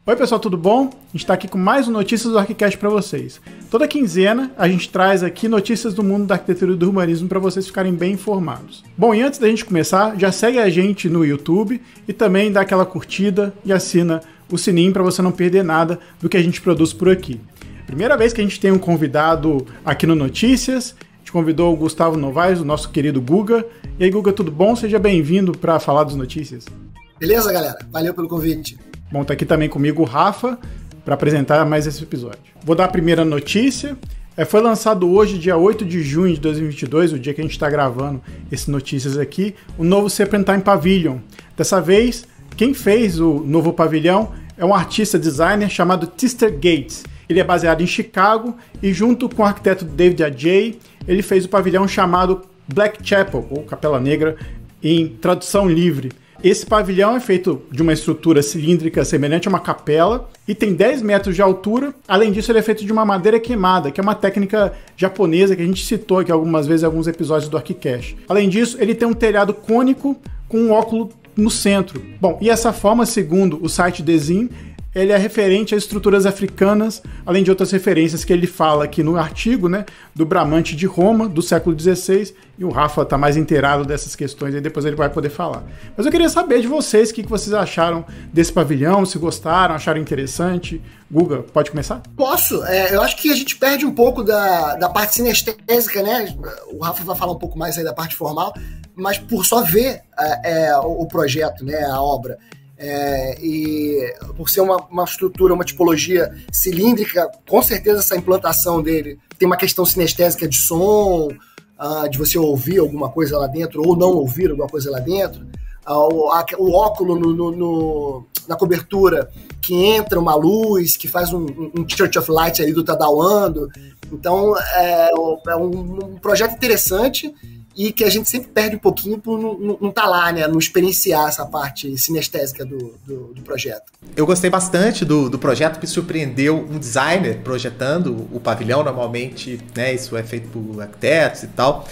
Oi pessoal, tudo bom? A gente está aqui com mais um Notícias do ArchiCast para vocês. Toda quinzena a gente traz aqui notícias do mundo da arquitetura e do urbanismo para vocês ficarem bem informados. Bom, e antes da gente começar, já segue a gente no YouTube e também dá aquela curtida e assina o sininho para você não perder nada do que a gente produz por aqui. Primeira vez que a gente tem um convidado aqui no Notícias, a gente convidou o Gustavo Novaes, o nosso querido Guga. E aí, Guga, tudo bom? Seja bem-vindo para falar dos Notícias. Beleza, galera? Valeu pelo convite. Bom, tá aqui também comigo o Rafa para apresentar mais esse episódio. Vou dar a primeira notícia. Foi lançado hoje, dia 8 de junho de 2022, o dia que a gente está gravando esse Notícias aqui, o novo Serpentine Pavilion. Dessa vez, quem fez o novo pavilhão é um artista designer chamado Tister Gates. Ele é baseado em Chicago e junto com o arquiteto David Adjaye, ele fez o pavilhão chamado Black Chapel, ou Capela Negra, em tradução livre. Esse pavilhão é feito de uma estrutura cilíndrica semelhante a uma capela e tem 10 metros de altura. Além disso, ele é feito de uma madeira queimada, que é uma técnica japonesa que a gente citou aqui algumas vezes em alguns episódios do ArchiCast. Além disso, ele tem um telhado cônico com um óculo no centro. Bom, e essa forma, segundo o site Design, ele é referente a estruturas africanas, além de outras referências que ele fala aqui no artigo, né, do Bramante de Roma, do século XVI, e o Rafa está mais inteirado dessas questões, e depois ele vai poder falar. Mas eu queria saber de vocês, o que vocês acharam desse pavilhão, se gostaram, acharam interessante. Guga, pode começar? Posso. Eu acho que a gente perde um pouco da parte sinestésica, né? O Rafa vai falar um pouco mais aí da parte formal, mas por só ver o projeto, né, a obra, e por ser uma estrutura, uma tipologia cilíndrica, com certeza essa implantação dele tem uma questão sinestésica de som, de você ouvir alguma coisa lá dentro ou não ouvir alguma coisa lá dentro, o óculo na cobertura que entra uma luz, que faz um Church of Light ali do Tadawando. Então é um projeto interessante e que a gente sempre perde um pouquinho por não estar lá, né? Não experienciar essa parte sinestésica do projeto. Eu gostei bastante do projeto, me surpreendeu um designer projetando o pavilhão. Normalmente, né, isso é feito por arquitetos e tal.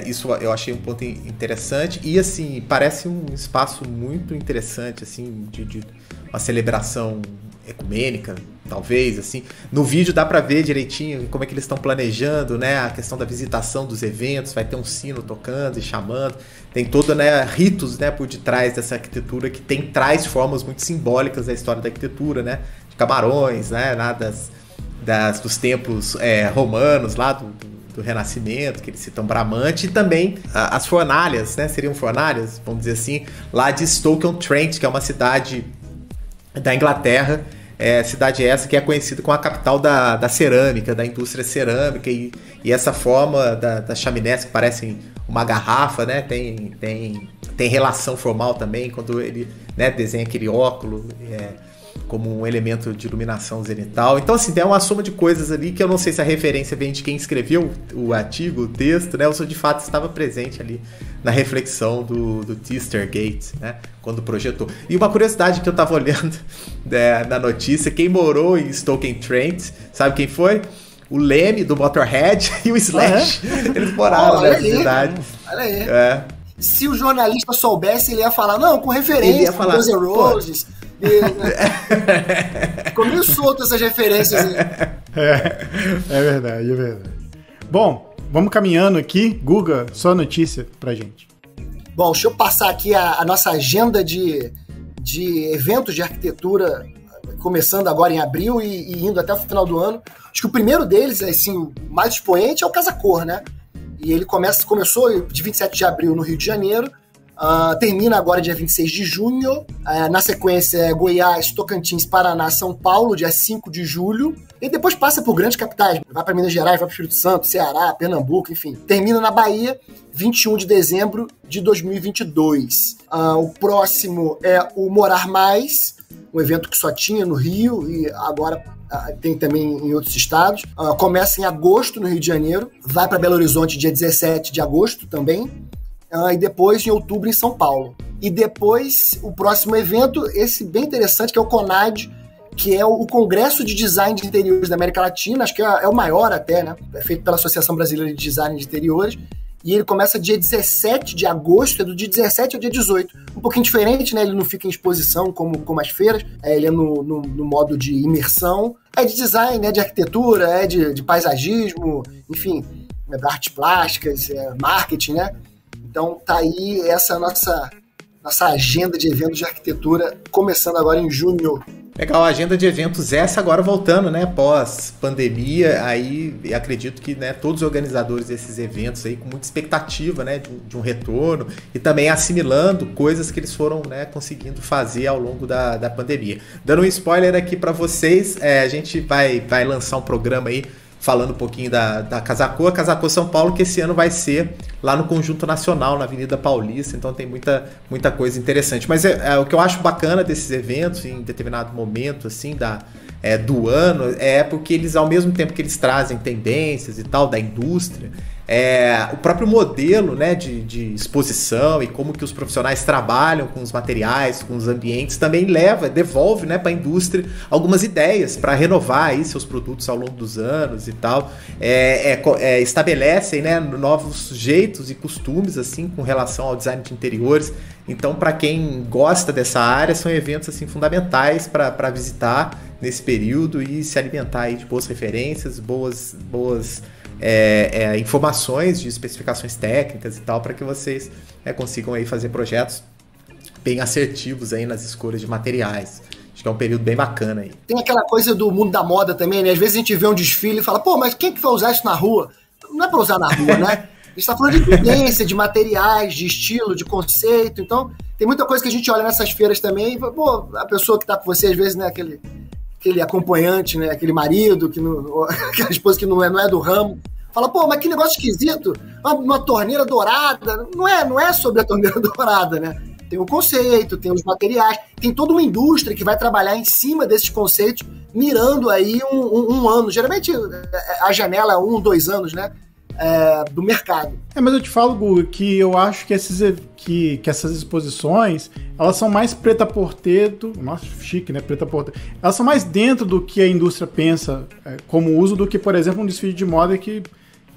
Isso eu achei um ponto interessante e, assim, parece um espaço muito interessante, assim, de uma celebração ecumênica, talvez, assim. No vídeo dá pra ver direitinho como é que eles estão planejando, né, a questão da visitação dos eventos, vai ter um sino tocando e chamando, tem todo, né, ritos, né, por detrás dessa arquitetura que traz formas muito simbólicas da história da arquitetura, né, de Camarões, né, lá dos templos romanos, lá do Renascimento, que eles citam Bramante, e também as fornalhas, né, seriam fornalhas, vamos dizer assim, lá de Stoke-on-Trent, que é uma cidade da Inglaterra, cidade essa que é conhecida como a capital da cerâmica, da indústria cerâmica, e essa forma das chaminés que parecem uma garrafa, né, tem relação formal também, quando ele, né, desenha aquele óculo como um elemento de iluminação zenital. Então, assim, tem uma soma de coisas ali que eu não sei se a referência vem de quem escreveu o artigo, o texto, né, ou se de fato estava presente ali na reflexão do Tister Gates, né, quando projetou. E uma curiosidade que eu estava olhando na notícia, quem morou em Stoke-on-Trent, sabe quem foi? O Leme, do Motorhead, e o Slash. Eles moraram nessa cidade. Olha aí. Se o jornalista soubesse, ele ia falar, não, com referência, ele ia falar, Guns N' Roses. Ficou meio solto essas referências aí. É verdade. Bom, vamos caminhando aqui. Guga, só notícia pra gente. Bom, deixa eu passar aqui a nossa agenda de eventos de arquitetura, começando agora em abril e indo até o final do ano. Acho que o primeiro deles, assim, o mais expoente, é o Casa Cor, né? E ele começou de 27 de abril no Rio de Janeiro, termina agora dia 26 de junho, na sequência Goiás, Tocantins, Paraná, São Paulo, dia 5 de julho, e depois passa por grandes capitais, vai para Minas Gerais, vai para o Espírito Santo, Ceará, Pernambuco, enfim. Termina na Bahia, 21 de dezembro de 2022. O próximo é o Morar Mais, um evento que só tinha no Rio e agora tem também em outros estados. Começa em agosto no Rio de Janeiro, vai para Belo Horizonte dia 17 de agosto também, e depois em outubro em São Paulo. E depois o próximo evento, esse bem interessante, que é o CONAD, que é o Congresso de Design de Interiores da América Latina, acho que é o maior até, né? É feito pela Associação Brasileira de Design de Interiores, e ele começa dia 17 de agosto, é do dia 17 ao dia 18. Um pouquinho diferente, né? Ele não fica em exposição como as feiras, ele é no modo de imersão. É de design, né? De arquitetura, é de paisagismo, enfim, artes plásticas, marketing, né? Então tá aí essa nossa agenda de eventos de arquitetura, começando agora em junho. Legal, a agenda de eventos essa agora voltando, né, pós-pandemia, aí acredito que, né, todos os organizadores desses eventos aí com muita expectativa, né, de um retorno e também assimilando coisas que eles foram, né, conseguindo fazer ao longo da pandemia. Dando um spoiler aqui para vocês, a gente vai lançar um programa aí falando um pouquinho da Casacô São Paulo, que esse ano vai ser lá no Conjunto Nacional, na Avenida Paulista, então tem muita coisa interessante. Mas o que eu acho bacana desses eventos, em determinado momento assim, do ano, é porque eles, ao mesmo tempo que eles trazem tendências e tal, da indústria, o próprio modelo, né, de exposição e como que os profissionais trabalham com os materiais, com os ambientes, também devolve, né, para a indústria algumas ideias para renovar aí seus produtos ao longo dos anos e tal. Estabelecem, né, novos jeitos e costumes assim com relação ao design de interiores. Então, para quem gosta dessa área, são eventos assim fundamentais para visitar nesse período e se alimentar aí de boas referências, boas informações de especificações técnicas e tal, para que vocês consigam aí fazer projetos bem assertivos aí nas escolhas de materiais. Acho que é um período bem bacana aí. Tem aquela coisa do mundo da moda também, né? Às vezes a gente vê um desfile e fala, pô, mas quem que vai usar isso na rua? Não é para usar na rua, né? A gente está falando de tendência, de materiais, de estilo, de conceito. Então, tem muita coisa que a gente olha nessas feiras também. E, pô, a pessoa que está com você, às vezes, né, aquele acompanhante, né, aquele marido, aquela esposa que não é do ramo, fala, pô, mas que negócio esquisito, uma torneira dourada. Não é sobre a torneira dourada, né? Tem o conceito, tem os materiais, tem toda uma indústria que vai trabalhar em cima desses conceitos, mirando aí um ano. Geralmente, a janela é 1, 2 anos, né? Do mercado. Mas eu te falo, Guga, que eu acho que essas exposições, elas são mais preta-porteiro, nossa, chique, né, preta-porteiro, elas são mais dentro do que a indústria pensa como uso do que, por exemplo, um desfile de moda que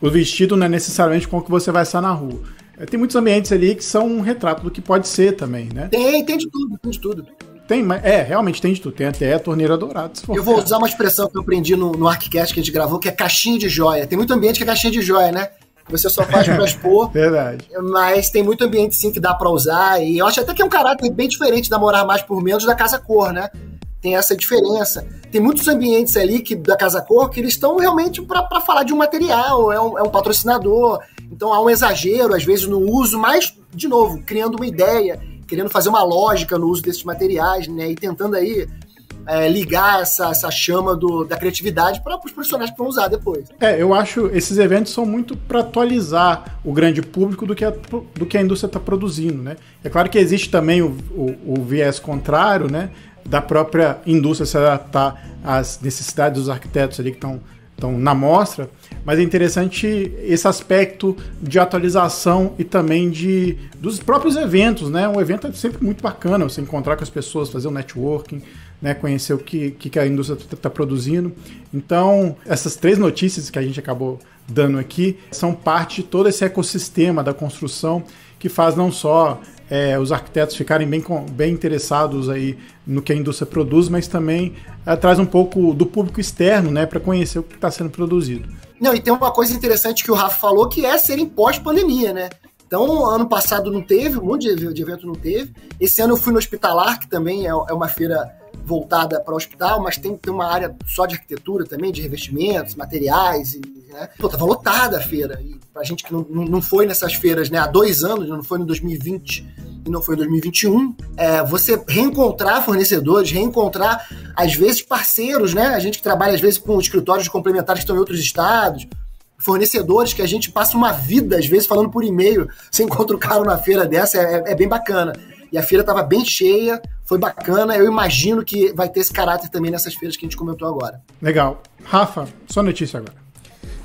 o vestido não é necessariamente com o que você vai estar na rua. Tem muitos ambientes ali que são um retrato do que pode ser também, né? Tem de tudo. Tem, mas realmente tem de tudo. Tem até a torneira dourada. Eu vou usar uma expressão que eu aprendi no ArcCast que a gente gravou, que é caixinha de joia. Tem muito ambiente que é caixinha de joia, né? Você só faz pra expor. Verdade. Mas tem muito ambiente, sim, que dá pra usar. E eu acho até que é um caráter bem diferente da Morar Mais por Menos da Casa Cor, né? Tem essa diferença. Tem muitos ambientes ali da Casa Cor que eles estão realmente para falar de um material, é um patrocinador. Então há um exagero, às vezes, no uso, mas, de novo, criando uma ideia, querendo fazer uma lógica no uso desses materiais, né? E tentando aí ligar essa chama da criatividade para os profissionais que vão usar depois. Eu acho que esses eventos são muito para atualizar o grande público do que a indústria está produzindo, né? É claro que existe também o viés contrário, né? Da própria indústria se adaptar às necessidades dos arquitetos ali que estão na mostra, mas é interessante esse aspecto de atualização e também dos próprios eventos, né? Um evento é sempre muito bacana, você encontrar com as pessoas, fazer um networking, né? Conhecer o que a indústria está produzindo. Então, essas 3 notícias que a gente acabou dando aqui são parte de todo esse ecossistema da construção que faz não só os arquitetos ficarem bem interessados aí no que a indústria produz, mas também traz um pouco do público externo, né, para conhecer o que está sendo produzido. Não, e tem uma coisa interessante que o Rafa falou, que é serem pós-pandemia, né? Então, ano passado não teve, um monte de evento não teve. Esse ano eu fui no Hospitalar, que também é uma feira voltada para o hospital, mas tem uma área só de arquitetura também, de revestimentos, materiais, né? Pô, tava lotada a feira. E pra gente que não foi nessas feiras, né, há 2 anos, não foi no 2020 e não foi em 2021, você reencontrar fornecedores, reencontrar, às vezes, parceiros, né? A gente que trabalha, às vezes, com escritórios complementares que estão em outros estados, fornecedores que a gente passa uma vida, às vezes, falando por e-mail, você encontra o cara na feira dessa, é bem bacana. E a feira estava bem cheia, foi bacana, eu imagino que vai ter esse caráter também nessas feiras que a gente comentou agora. Legal. Rafa, sua notícia agora.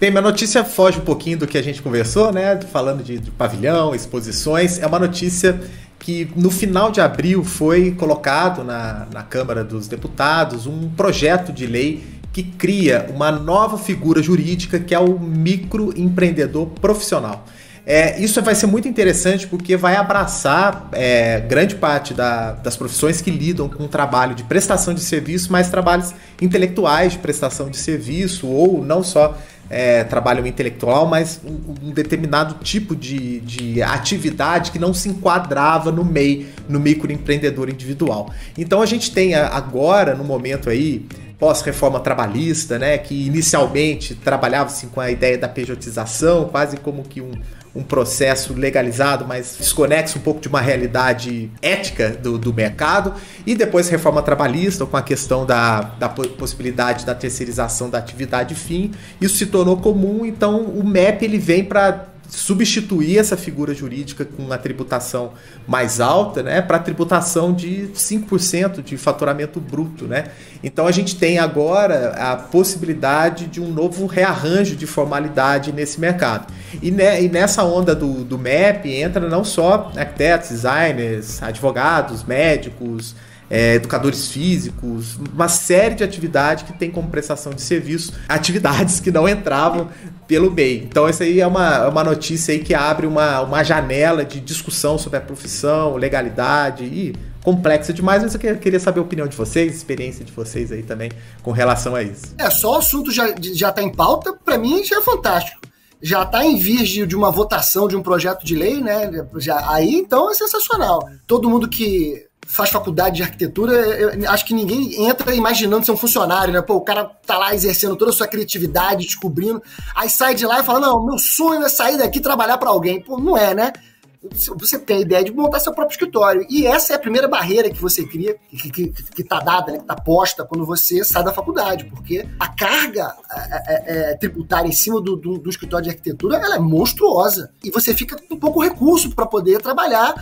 Bem, minha notícia foge um pouquinho do que a gente conversou, né? Falando de pavilhão, exposições. É uma notícia que no final de abril foi colocado na Câmara dos Deputados um projeto de lei que cria uma nova figura jurídica que é o microempreendedor profissional. Isso vai ser muito interessante porque vai abraçar grande parte das profissões que lidam com o trabalho de prestação de serviço, mas trabalhos intelectuais de prestação de serviço, ou não só trabalho intelectual, mas um determinado tipo de atividade que não se enquadrava no MEI, no microempreendedor individual. Então a gente tem agora, no momento aí, pós-reforma trabalhista, né, que inicialmente trabalhava-se com a ideia da pejotização, quase como que um processo legalizado, mas desconexo um pouco de uma realidade ética do mercado, e depois reforma trabalhista, com a questão da possibilidade da terceirização da atividade fim, isso se tornou comum. Então o MEP ele vem para substituir essa figura jurídica com uma tributação mais alta, né, para tributação de 5% de faturamento bruto, né? Então a gente tem agora a possibilidade de um novo rearranjo de formalidade nesse mercado. E nessa onda do MEP entra não só arquitetos, designers, advogados, médicos, educadores físicos, uma série de atividades que tem como prestação de serviço atividades que não entravam pelo MEI. Então essa aí é uma notícia aí que abre uma janela de discussão sobre a profissão, legalidade, e complexa demais, mas eu queria saber a opinião de vocês, a experiência de vocês aí também com relação a isso. Só o assunto já tá em pauta, para mim já é fantástico. Já está em vias de uma votação de um projeto de lei, né? Aí então é sensacional. Todo mundo que faz faculdade de arquitetura, eu acho que ninguém entra imaginando ser um funcionário, né? Pô, o cara tá lá exercendo toda a sua criatividade, descobrindo, aí sai de lá e fala, não, meu sonho é sair daqui e trabalhar para alguém. Pô, não é, né? Você tem a ideia de montar seu próprio escritório. E essa é a primeira barreira que você cria, que tá dada, né, que tá posta quando você sai da faculdade, porque a carga tributária em cima do escritório de arquitetura, ela é monstruosa. E você fica com pouco recurso para poder trabalhar.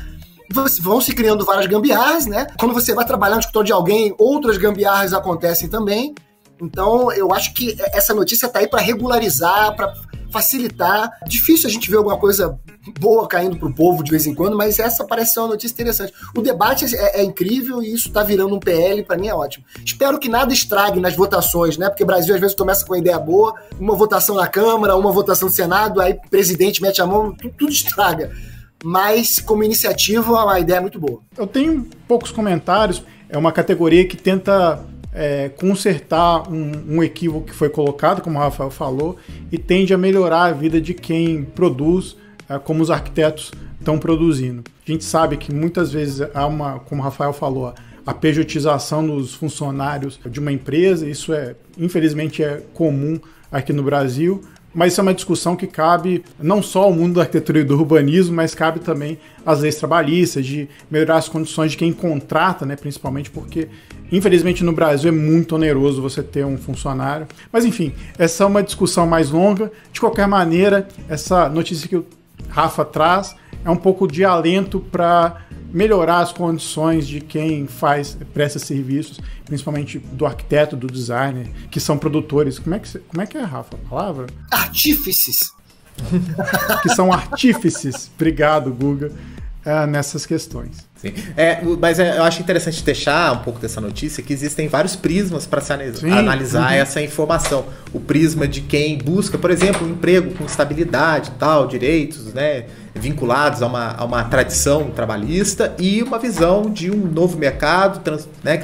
Vão se criando várias gambiarras, né? Quando você vai trabalhar no escritório de alguém, outras gambiarras acontecem também. Então, eu acho que essa notícia tá aí para regularizar, para facilitar. Difícil a gente ver alguma coisa boa caindo pro povo de vez em quando, mas essa parece ser uma notícia interessante. O debate é incrível e isso tá virando um PL, para mim é ótimo. Espero que nada estrague nas votações, né? Porque o Brasil às vezes começa com uma ideia boa, uma votação na Câmara, uma votação no Senado, aí o presidente mete a mão, tudo estraga. Mas, como iniciativa, a ideia é muito boa. Eu tenho poucos comentários. É uma categoria que tenta consertar um equívoco que foi colocado, como o Rafael falou, e tende a melhorar a vida de quem produz, como os arquitetos estão produzindo. A gente sabe que muitas vezes há como o Rafael falou, a pejotização dos funcionários de uma empresa. Isso infelizmente é comum aqui no Brasil. Mas isso é uma discussão que cabe não só ao mundo da arquitetura e do urbanismo, mas cabe também às leis trabalhistas, de melhorar as condições de quem contrata, né, principalmente porque, infelizmente, no Brasil é muito oneroso você ter um funcionário. Mas, enfim, essa é uma discussão mais longa. De qualquer maneira, essa notícia que o Rafa traz é um pouco de alento para melhorar as condições de quem presta serviços, principalmente do arquiteto, do designer, que são produtores. Como é que é, Rafa, a palavra? Artífices. Que são artífices. Obrigado, Guga, nessas questões. Sim. Mas eu acho interessante deixar um pouco dessa notícia que existem vários prismas para se analisar essa informação. O prisma de quem busca, por exemplo, um emprego com estabilidade, tal, direitos, né, vinculados a uma tradição trabalhista, e uma visão de um novo mercado, né,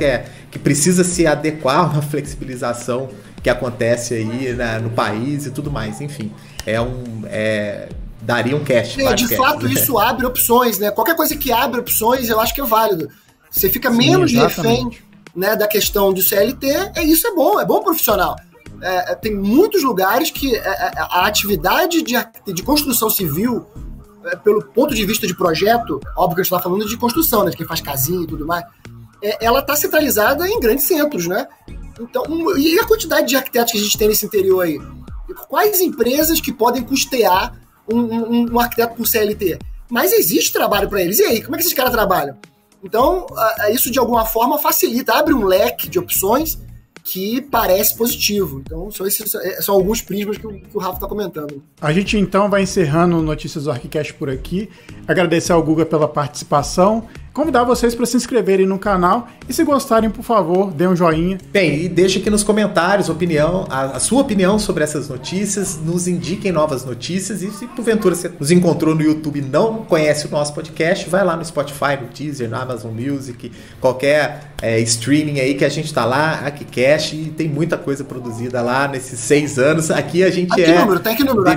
que precisa se adequar a uma flexibilização que acontece aí, né, no país e tudo mais. Enfim, daria um cast. De fato, isso abre opções, né? Qualquer coisa que abre opções, eu acho que é válido. Você fica menos refém, né, da questão do CLT, isso é bom profissional. Tem muitos lugares que a atividade de construção civil, pelo ponto de vista de projeto, óbvio que a gente está falando de construção, né, de quem faz casinha e tudo mais, ela está centralizada em grandes centros, né? Então, e a quantidade de arquitetos que a gente tem nesse interior aí? Quais empresas que podem custear um arquiteto por CLT? Mas existe trabalho para eles. E aí, como é que esses caras trabalham? Então, isso de alguma forma facilita, abre um leque de opções que parece positivo. Então, são alguns prismas que o Rafa está comentando. A gente, então, vai encerrando Notícias do Arquicast por aqui. Agradecer ao Guga pela participação. convidar vocês para se inscreverem no canal e se gostarem, por favor, dê um joinha. Bem, e deixa aqui nos comentários a sua opinião sobre essas notícias, nos indiquem novas notícias e se porventura você nos encontrou no YouTube e não conhece o nosso podcast, vai lá no Spotify, no Deezer, no Amazon Music, qualquer streaming aí que a gente tá lá, aqui Cash, e tem muita coisa produzida lá nesses 6 anos. Aqui a gente tá que número? A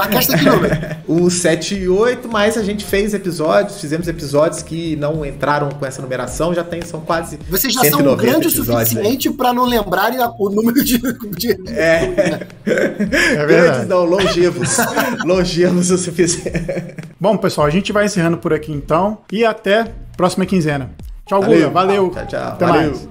Cash tá que número? O 7 e 8, mas a gente fez fizemos episódios que não entraram com essa numeração, são quase vocês já são grande o suficiente para não lembrarem o número de... É verdade. Não, longevos o suficiente. Bom, pessoal, a gente vai encerrando por aqui então, e até próxima quinzena. Tchau, Guga. Valeu. Tchau. Até mais.